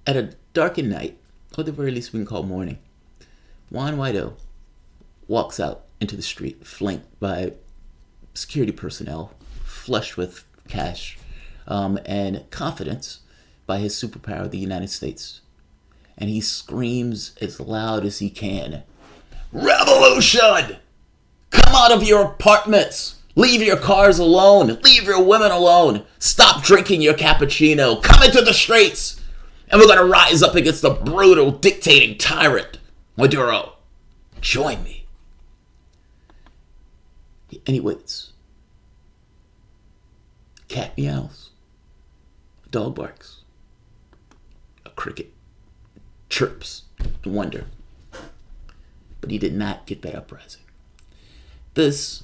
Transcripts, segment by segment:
At a darkened night, or at the very least we can call morning, Juan Guiado walks out into the street, flanked by security personnel, flushed with cash and confidence by his superpower, the United States. And he screams as loud as he can, "Revolution! Come out of your apartments! Leave your cars alone! Leave your women alone! Stop drinking your cappuccino! Come into the streets! And we're going to rise up against the brutal, dictating tyrant, Maduro. Join me." And he waits. A cat meows. A dog barks. A cricket chirps in wonder. But he did not get that uprising. This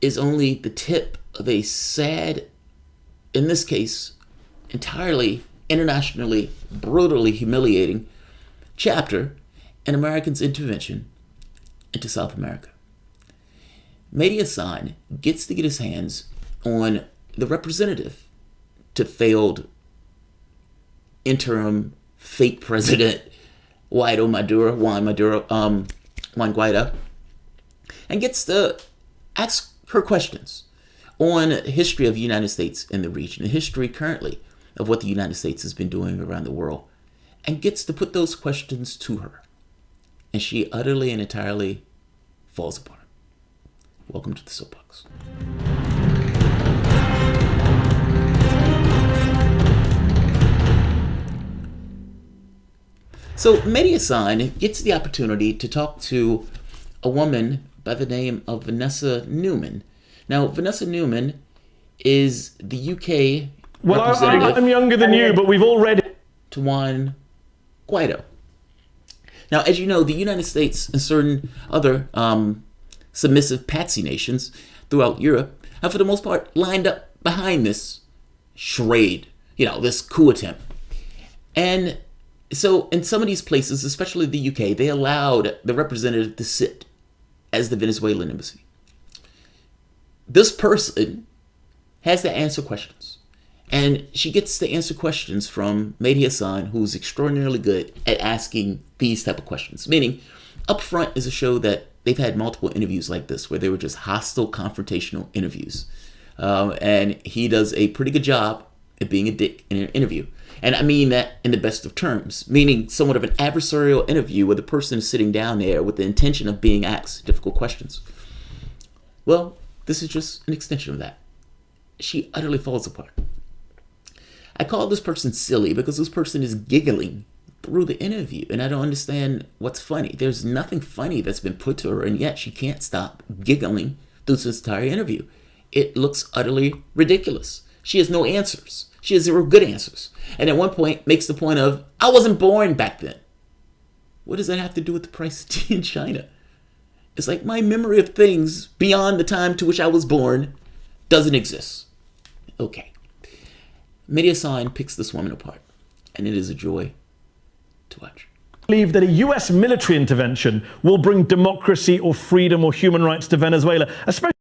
is only the tip of a sad, in this case, entirely internationally, brutally humiliating chapter in Americans' intervention into South America. Mehdi Hassan gets to get his hands on the representative to failed interim fake president Juan Guaido, and gets to ask her questions on the history of the United States in the region, the history currently of what the United States has been doing around the world, and gets to put those questions to her. And she utterly and entirely falls apart. Welcome to the Soapbox. So Mehdi Hassan gets the opportunity to talk to a woman by the name of Vanessa Newman. Now, Vanessa Newman is the UK representative. I'm younger than you, but we've already... To Juan Guaido. Now, as you know, the United States and certain other submissive patsy nations throughout Europe have, for the most part, lined up behind this charade, this coup attempt. And so in some of these places, especially the UK, they allowed the representative to sit as the Venezuelan embassy. This person has to answer questions. And she gets to answer questions from Mehdi Hassan, who's extraordinarily good at asking these type of questions. Meaning, Up Front is a show that they've had multiple interviews like this, where they were just hostile, confrontational interviews. And he does a pretty good job at being a dick in an interview. And I mean that in the best of terms, meaning somewhat of an adversarial interview where the person is sitting down there with the intention of being asked difficult questions. Well, this is just an extension of that. She utterly falls apart. I call this person silly because this person is giggling through the interview, and I don't understand what's funny. There's nothing funny that's been put to her, and yet she can't stop giggling through this entire interview. It looks utterly ridiculous. She has no answers. She has zero good answers. And at one point makes the point of, I wasn't born back then. What does that have to do with the price of tea in China? It's like my memory of things beyond the time to which I was born doesn't exist. Okay. Mehdi Hassan picks this woman apart, and it is a joy to watch. Believe that a US military intervention will bring democracy or freedom or human rights to Venezuela, especially...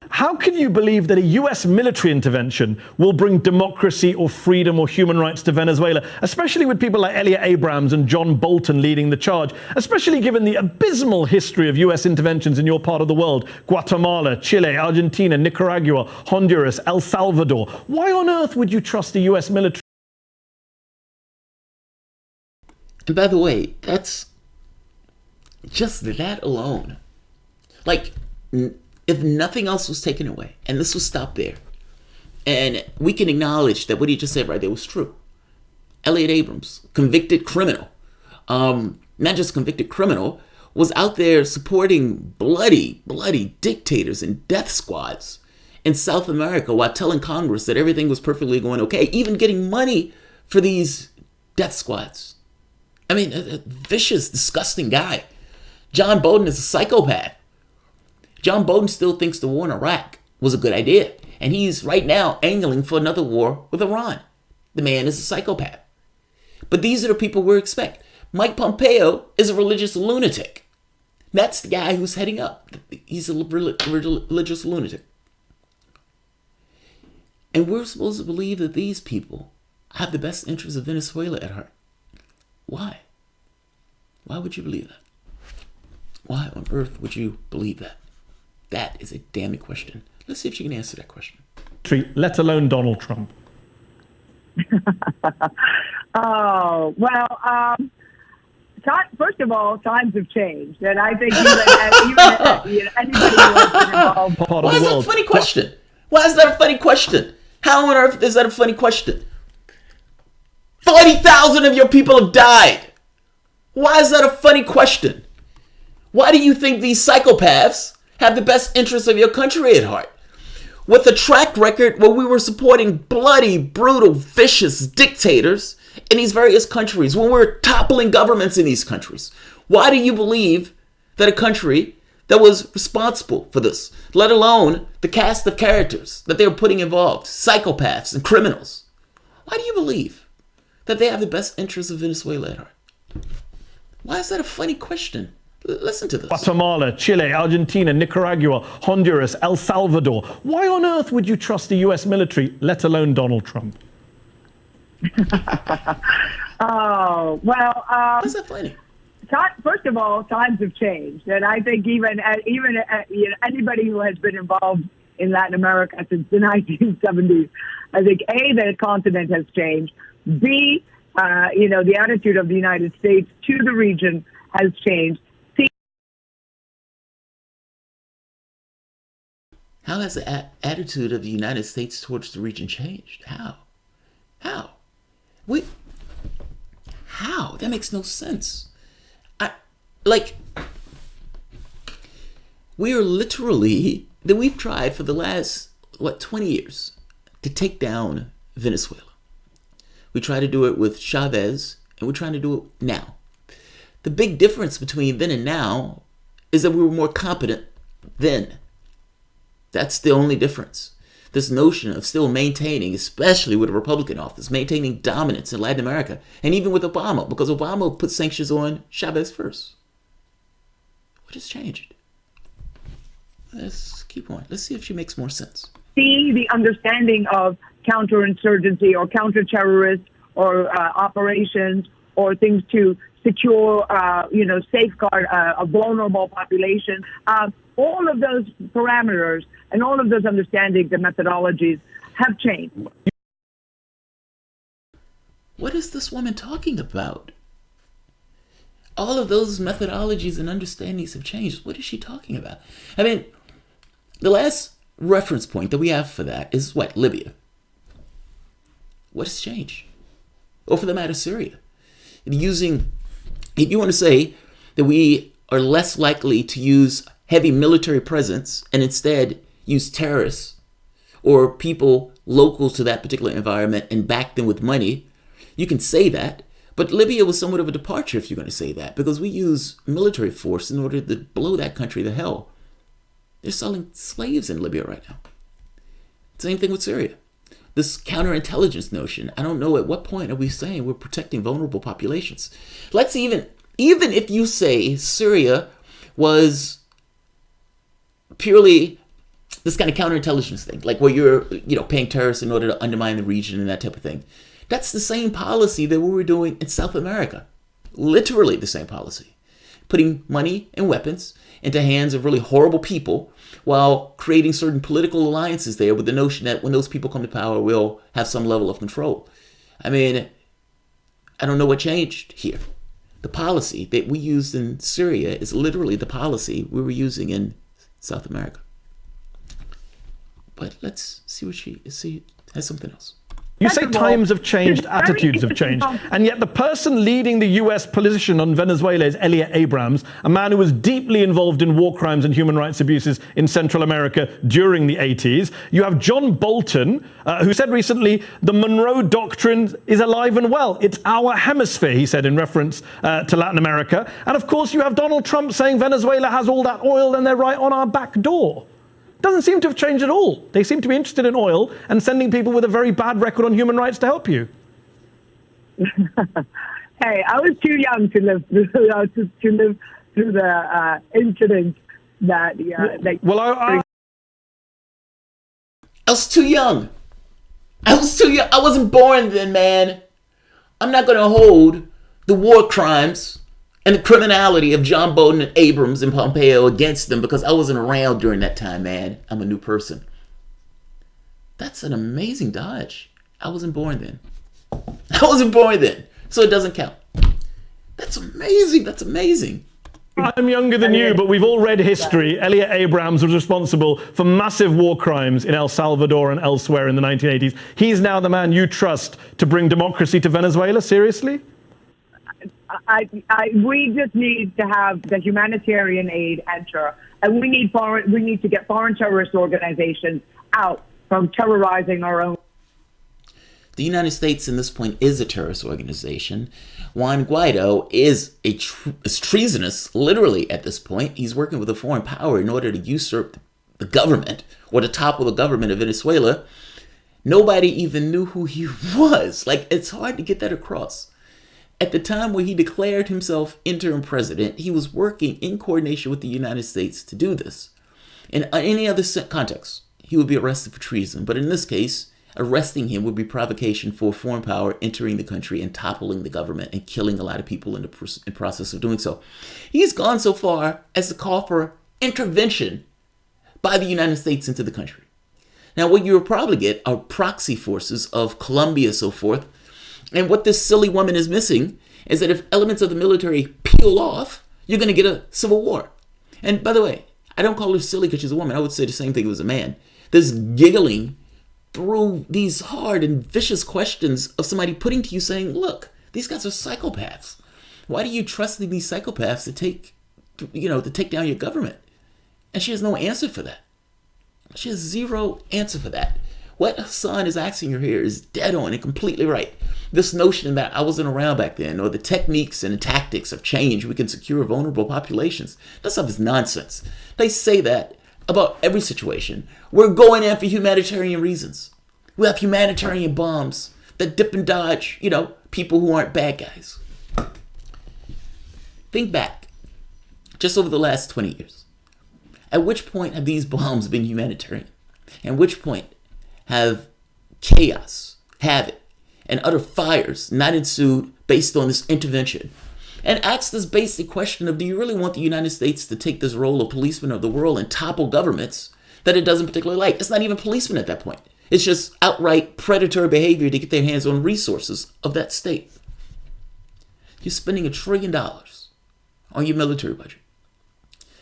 How can you believe that a US military intervention will bring democracy or freedom or human rights to Venezuela, especially with people like Elliot Abrams and John Bolton leading the charge, especially given the abysmal history of US interventions in your part of the world, Guatemala, Chile, Argentina, Nicaragua, Honduras, El Salvador? Why on earth would you trust the US military? And by the way, that's just that alone. Like, if nothing else was taken away, and this was stopped there, and we can acknowledge that what he just said right there was true. Elliot Abrams, convicted criminal, not just convicted criminal, was out there supporting bloody dictators and death squads in South America while telling Congress that everything was perfectly going okay, even getting money for these death squads. I mean, a vicious, disgusting guy. John Bolton is a psychopath. John Bolton still thinks the war in Iraq was a good idea. And he's right now angling for another war with Iran. The man is a psychopath. But these are the people we expect. Mike Pompeo is a religious lunatic. That's the guy who's heading up. He's a religious lunatic. And we're supposed to believe that these people have the best interests of Venezuela at heart. Why? Why would you believe that? Why on earth would you believe that? That is a damning question. Let's see if she can answer that question. Let alone Donald Trump. Oh, well, first of all, times have changed. And I think even anybody who has been involved. Why is that a funny question? Why is that a funny question? How on earth is that a funny question? 40,000 of your people have died. Why is that a funny question? Why do you think these psychopaths have the best interests of your country at heart? With a track record where we were supporting bloody, brutal, vicious dictators in these various countries, when we're toppling governments in these countries. Why do you believe that a country that was responsible for this, let alone the cast of characters that they were putting involved, psychopaths and criminals, why do you believe that they have the best interests of Venezuela at heart? Why is that a funny question? Listen to this. Guatemala, Chile, Argentina, Nicaragua, Honduras, El Salvador. Why on earth would you trust the US military, let alone Donald Trump? Oh, well, Why is that funny? First of all, times have changed. And I think even anybody who has been involved in Latin America since the 1970s, I think, A, the continent has changed. B, the attitude of the United States to the region has changed. How has the attitude of the United States towards the region changed? How? How? How? That makes no sense. We've tried for the last, 20 years to take down Venezuela. We tried to do it with Chavez, and we're trying to do it now. The big difference between then and now is that we were more competent then. That's the only difference. This notion of still maintaining, especially with a Republican office, maintaining dominance in Latin America, and even with Obama, because Obama put sanctions on Chavez first. What has changed? Let's keep going. Let's see if she makes more sense. See the understanding of counterinsurgency or counterterrorist or operations or things to secure, safeguard a vulnerable population. All of those parameters and all of those understandings and methodologies have changed. What is this woman talking about? All of those methodologies and understandings have changed. What is she talking about? I mean, the last reference point that we have for that is what? Libya. What has changed? Or for the matter, Syria. If you want to say that we are less likely to use heavy military presence and instead use terrorists or people local to that particular environment and back them with money, you can say that. But Libya was somewhat of a departure if you're going to say that, because we use military force in order to blow that country to hell. They're selling slaves in Libya right now. Same thing with Syria. This counterintelligence notion, I don't know at what point are we saying we're protecting vulnerable populations. Let's even if you say Syria was purely this kind of counterintelligence thing, like where you're, paying terrorists in order to undermine the region and that type of thing. That's the same policy that we were doing in South America. Literally the same policy. Putting money and weapons into hands of really horrible people while creating certain political alliances there with the notion that when those people come to power, we'll have some level of control. I mean, I don't know what changed here. The policy that we used in Syria is literally the policy we were using in South America. But let's see what she has something else. You say times have changed, attitudes have changed, and yet the person leading the US position on Venezuela is Elliot Abrams, a man who was deeply involved in war crimes and human rights abuses in Central America during the 80s. You have John Bolton, who said recently, the Monroe Doctrine is alive and well. It's our hemisphere, he said in reference to Latin America. And of course, you have Donald Trump saying Venezuela has all that oil and they're right on our back door. Doesn't seem to have changed at all. They seem to be interested in oil and sending people with a very bad record on human rights to help you. Hey, I was too young to live through the incident that. I was too young. I wasn't born then, man. I'm not going to hold the war crimes and the criminality of John Bolton and Abrams and Pompeo against them because I wasn't around during that time, man. I'm a new person. That's an amazing dodge. I wasn't born then. So it doesn't count. That's amazing. That's amazing. I'm younger than you, but we've all read history. Elliot Abrams was responsible for massive war crimes in El Salvador and elsewhere in the 1980s. He's now the man you trust to bring democracy to Venezuela? Seriously? We just need to have the humanitarian aid enter, and we need to get foreign terrorist organizations out from terrorizing our own. The United States, in this point, is a terrorist organization. Juan Guaido is treasonous, literally, at this point. He's working with a foreign power in order to usurp the government or to topple the government of Venezuela. Nobody even knew who he was. Like, it's hard to get that across. At the time when he declared himself interim president, he was working in coordination with the United States to do this. In any other context, he would be arrested for treason. But in this case, arresting him would be provocation for a foreign power entering the country and toppling the government and killing a lot of people in the process of doing so. He's gone so far as to call for intervention by the United States into the country. Now, what you'll probably get are proxy forces of Colombia, so forth. And what this silly woman is missing is that if elements of the military peel off, you're going to get a civil war. And by the way, I don't call her silly because she's a woman. I would say the same thing if it was a man. This giggling through these hard and vicious questions of somebody putting to you saying, look, these guys are psychopaths. Why do you trust these psychopaths to take down your government? And she has no answer for that. She has zero answer for that. What Hassan is asking her here is dead on and completely right. This notion that I wasn't around back then, or the techniques and the tactics have changed, we can secure vulnerable populations. That stuff is nonsense. They say that about every situation. We're going in for humanitarian reasons. We have humanitarian bombs that dip and dodge, people who aren't bad guys. Think back, just over the last 20 years. At which point have these bombs been humanitarian? At which point have chaos, havoc, and utter fires not ensued based on this intervention? And ask this basic question of, do you really want the United States to take this role of policeman of the world and topple governments that it doesn't particularly like? It's not even policemen at that point. It's just outright predatory behavior to get their hands on resources of that state. You're spending $1 trillion on your military budget.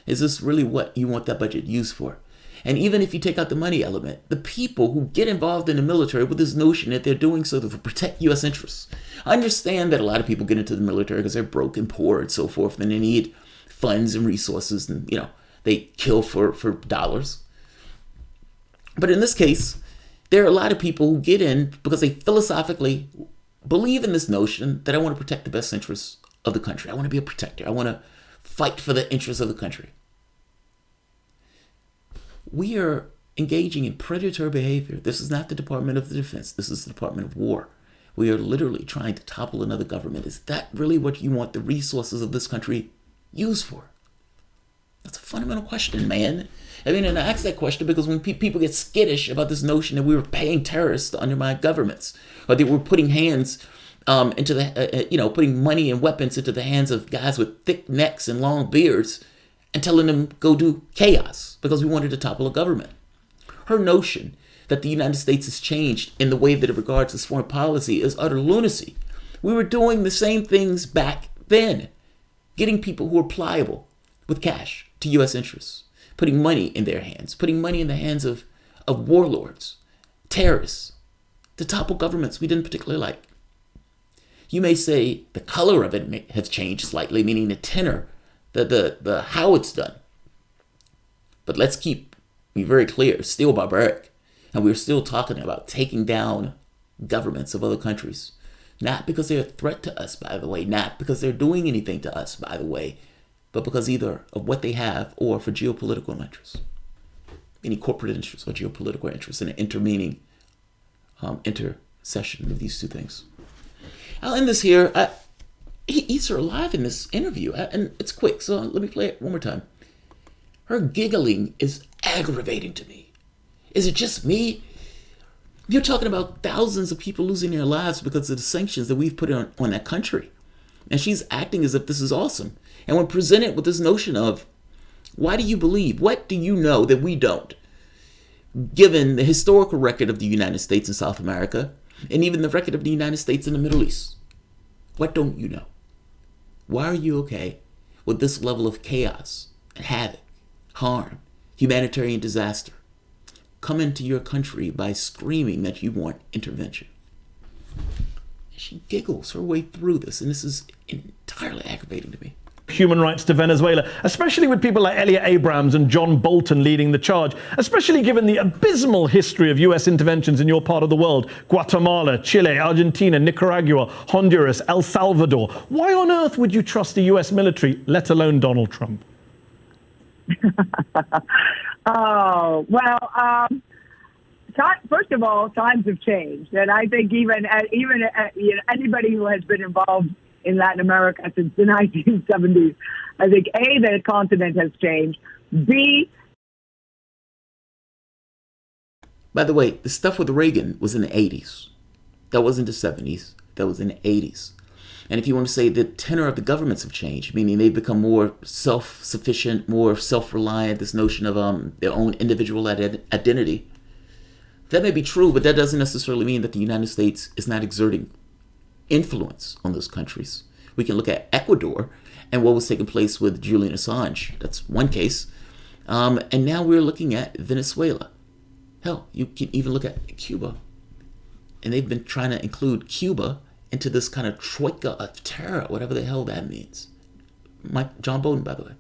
Is this really what you want that budget used for? And even if you take out the money element, the people who get involved in the military with this notion that they're doing so to protect U.S. interests. I understand that a lot of people get into the military because they're broke and poor and so forth, and they need funds and resources, and they kill for dollars. But in this case, there are a lot of people who get in because they philosophically believe in this notion that I want to protect the best interests of the country. I want to be a protector. I want to fight for the interests of the country. We are engaging in predatory behavior. This is not the Department of Defense. This is the Department of War. We are literally trying to topple another government. Is that really what you want the resources of this country used for? That's a fundamental question, man. And I ask that question because when people get skittish about this notion that we were paying terrorists to undermine governments, or that we're putting putting money and weapons into the hands of guys with thick necks and long beards, and telling them go do chaos because we wanted to topple a government. Her notion that the United States has changed in the way that it regards its foreign policy is utter lunacy. We were doing the same things back then, getting people who are pliable with cash to U.S. interests, putting money in their hands, putting money in the hands of warlords, terrorists, to topple governments we didn't particularly like. You may say the color of it has changed slightly, meaning the tenor, the how it's done. But let's be very clear, still barbaric. And we're still talking about taking down governments of other countries. Not because they're a threat to us, by the way. Not because they're doing anything to us, by the way. But because either of what they have or for geopolitical interests. Any corporate interests or geopolitical interests in an intermeaning intercession of these two things. I'll end this here. He's her alive in this interview, and it's quick, so let me play it one more time. Her giggling is aggravating to me. Is it just me? You're talking about thousands of people losing their lives because of the sanctions that we've put on that country. And she's acting as if this is awesome. And when presented with this notion of, why do you believe? What do you know that we don't? Given the historical record of the United States in South America, and even the record of the United States in the Middle East. What don't you know? Why are you okay with this level of chaos, havoc, harm, humanitarian disaster? Come into your country by screaming that you want intervention. She giggles her way through this, and this is entirely aggravating to me. Human rights to Venezuela, especially with people like Elliot Abrams and John Bolton leading the charge, especially given the abysmal history of US interventions in your part of the world: Guatemala, Chile, Argentina, Nicaragua, Honduras, El Salvador. Why on earth would you trust the US military, let alone Donald Trump? First of all, times have changed, and I think even anybody who has been involved in Latin America since the 1970s, I think A, the continent has changed. B, by the way, the stuff with Reagan was in the 80s. That wasn't the 70s. That was in the 80s. And if you want to say the tenor of the governments have changed, meaning they've become more self-sufficient, more self-reliant, this notion of their own individual identity, that may be true, but that doesn't necessarily mean that the United States is not exerting influence on those countries. We can look at Ecuador and what was taking place with Julian Assange. That's one case. And now we're looking at Venezuela. Hell, you can even look at Cuba. And they've been trying to include Cuba into this kind of troika of terror, whatever the hell that means. John Bolton, by the way.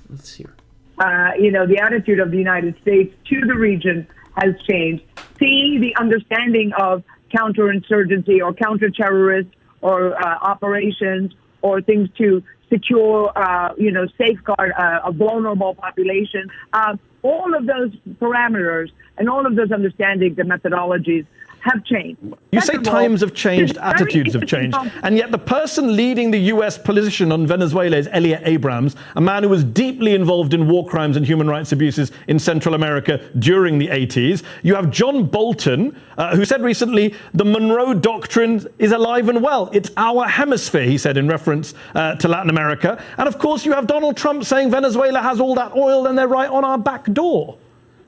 Let's hear. The attitude of the United States to the region has changed. See the understanding of counterinsurgency or counterterrorist or operations or things to secure, safeguard a vulnerable population. All of those parameters and all of those understandings and methodologies have changed. You say times have changed, attitudes have changed, and yet the person leading the US position on Venezuela is Elliot Abrams, a man who was deeply involved in war crimes and human rights abuses in Central America during the 80s. You have John Bolton, who said recently, the Monroe Doctrine is alive and well. It's our hemisphere, he said in reference to Latin America. And of course, you have Donald Trump saying Venezuela has all that oil and they're right on our back door.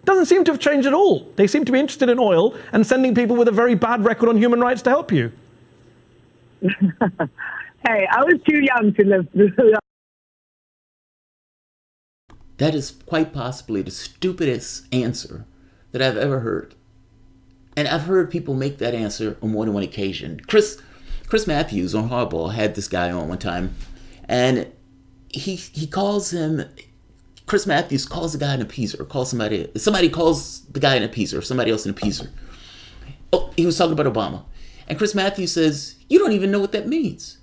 Doesn't seem to have changed at all. They seem to be interested in oil and sending people with a very bad record on human rights to help you. Hey, I was too young to live. That is quite possibly the stupidest answer that I've ever heard. And I've heard people make that answer on more than one occasion. Chris Matthews on Hardball had this guy on one time, and he calls him... Chris Matthews calls the guy an appeaser, somebody calls the guy an appeaser, somebody else an appeaser. Oh, he was talking about Obama. And Chris Matthews says, you don't even know what that means.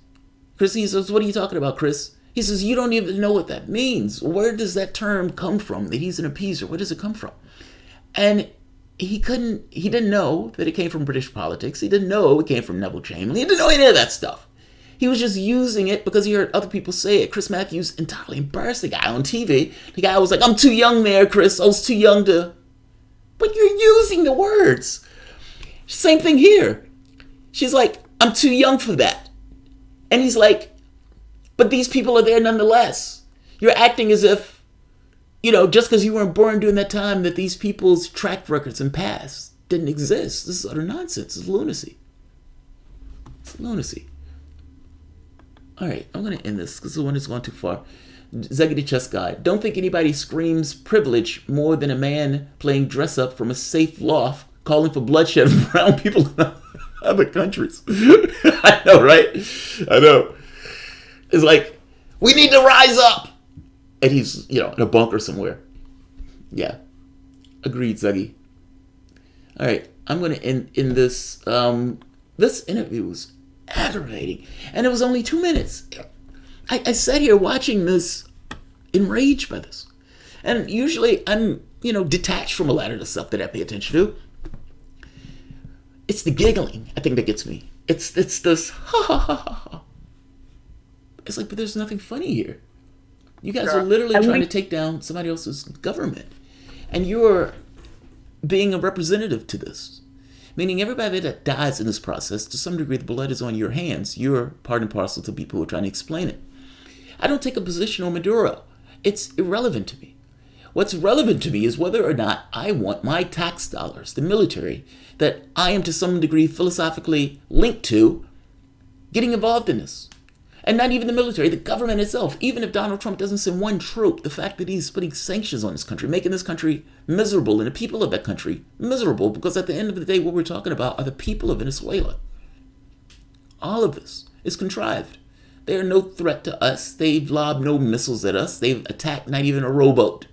He says, what are you talking about, Chris? He says, you don't even know what that means. Where does that term come from, that he's an appeaser? Where does it come from? And he didn't know that it came from British politics. He didn't know it came from Neville Chamberlain. He didn't know any of that stuff. He was just using it because he heard other people say it. Chris Matthews entirely embarrassed the guy on TV. The guy was like, I'm too young there, Chris. I was too young to... But you're using the words. Same thing here. She's like, I'm too young for that. And he's like, but these people are there nonetheless. You're acting as if, just because you weren't born during that time, that these people's track records and past didn't exist. This is utter nonsense. It's lunacy. It's lunacy. All right, I'm going to end this because the one has gone too far. Zeggy the Chess Guy. Don't think anybody screams privilege more than a man playing dress up from a safe loft calling for bloodshed of brown people in other countries. I know, right? I know. It's like, we need to rise up. And he's, in a bunker somewhere. Yeah. Agreed, Zeggy. All right, I'm going to end this. This interview was aggravating, and it was only 2 minutes. I sat here watching this, enraged by this, and usually I'm detached from a lot of the stuff that I pay attention to. It's the giggling, I think, that gets me. It's this ha ha ha ha. It's like, but there's nothing funny here. You guys are literally trying to take down somebody else's government, and you're being a representative to this. Meaning everybody that dies in this process, to some degree, the blood is on your hands. You're part and parcel to people who are trying to explain it. I don't take a position on Maduro. It's irrelevant to me. What's relevant to me is whether or not I want my tax dollars, the military, that I am to some degree philosophically linked to, getting involved in this. And not even the military, the government itself. Even if Donald Trump doesn't send one troop, the fact that he's putting sanctions on this country, making this country miserable, and the people of that country miserable, because at the end of the day, what we're talking about are the people of Venezuela. All of this is contrived. They are no threat to us. They've lobbed no missiles at us. They've attacked not even a rowboat.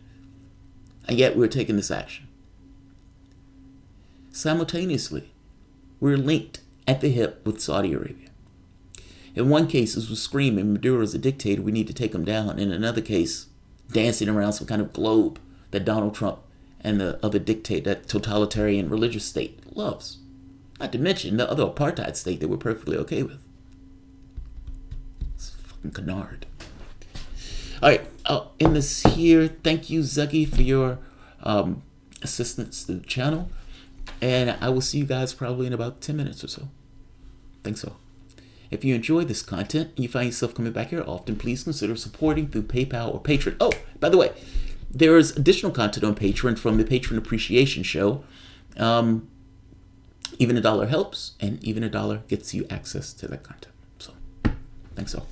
And yet we're taking this action. Simultaneously, we're linked at the hip with Saudi Arabia. In one case, it was screaming, Maduro's a dictator, we need to take him down. In another case, dancing around some kind of globe that Donald Trump and the other dictator, that totalitarian religious state, loves. Not to mention the other apartheid state that we're perfectly okay with. It's fucking canard. All right, I'll end this here. Thank you, Zuggy, for your assistance to the channel. And I will see you guys probably in about 10 minutes or so. Think so. If you enjoy this content and you find yourself coming back here often, please consider supporting through PayPal or Patreon. Oh, by the way, there is additional content on Patreon from the Patron Appreciation Show. Even $1 helps, and even $1 gets you access to that content. So, thanks all.